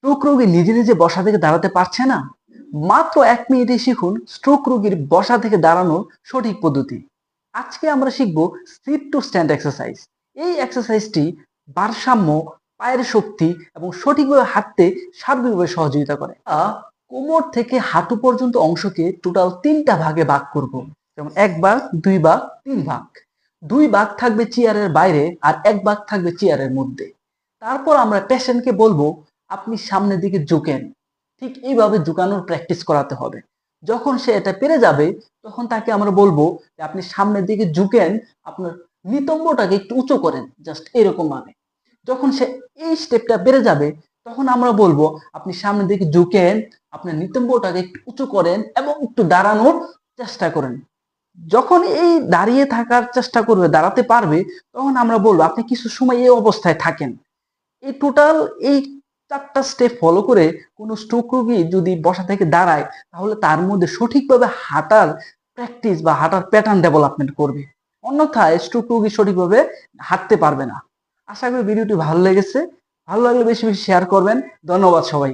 Stroke রোগী নিজে নিজে বসা থেকে দাঁড়াতে পারছে না? মাত্র 1 মিনিটে শিখুন স্ট্রোক রোগীর বসা থেকে দাঁড়ানোর সঠিক পদ্ধতি। আজকে আমরা শিখব সিট টু স্ট্যান্ড এক্সারসাইজ। এই এক্সারসাইজটি ভারসাম্য, পায়ের শক্তি এবং সঠিকভাবে হাঁটতে সার্বিকভাবে সহযোগিতা করে। কোমর থেকে হাঁটু পর্যন্ত অংশকে টোটাল 3টা ভাগে ভাগ করব। যেমন 1 ভাগ, 2 ভাগ, 3 ভাগ। 2 ভাগ থাকবে চেয়ারের বাইরে আর 1 ভাগ থাকবে চেয়ারের মধ্যে। তারপর আমরা পেশেন্টকে বলবো আপনি সামনের দিকে ঝুঁকেন। ঠিক এইভাবে ঝুঁকানোর প্র্যাকটিস করাতে হবে। যখন সে এটা পেরে যাবে তখন তাকে আমরা বলবো যে আপনি সামনের দিকে ঝুঁকেন, আপনার নিতম্বটাকে একটু উঁচু করেন, জাস্ট এরকম ভাবে। যখন সে এই স্টেপটা পেরে যাবে তখন আমরা বলবো আপনি সামনের দিকে ঝুঁকেন, আপনার নিতম্বটাকে একটু উঁচু করেন এবং একটু দাঁড়ানোর চেষ্টা করেন। যখন এই দাঁড়িয়ে থাকার চেষ্টা করবে, দাঁড়াতে পারবে, তখন আমরা বলবো আপনি কিছু সময় এই অবস্থায় থাকেন। এই টোটাল এই 4টা স্টেপ ফলো করে কোনো স্ট্রোক রোগী যদি বসা থেকে দাঁড়ায় তাহলে তার মধ্যে সঠিকভাবে হাঁটার প্র্যাকটিস বা হাঁটার প্যাটার্ন ডেভেলপমেন্ট করবে। অন্যথায় স্ট্রোক রোগী সঠিকভাবে হাঁটতে পারবে না। আশা করি ভিডিওটি ভালো লেগেছে। ভালো লাগলে বেশি বেশি শেয়ার করবেন। ধন্যবাদ সবাই।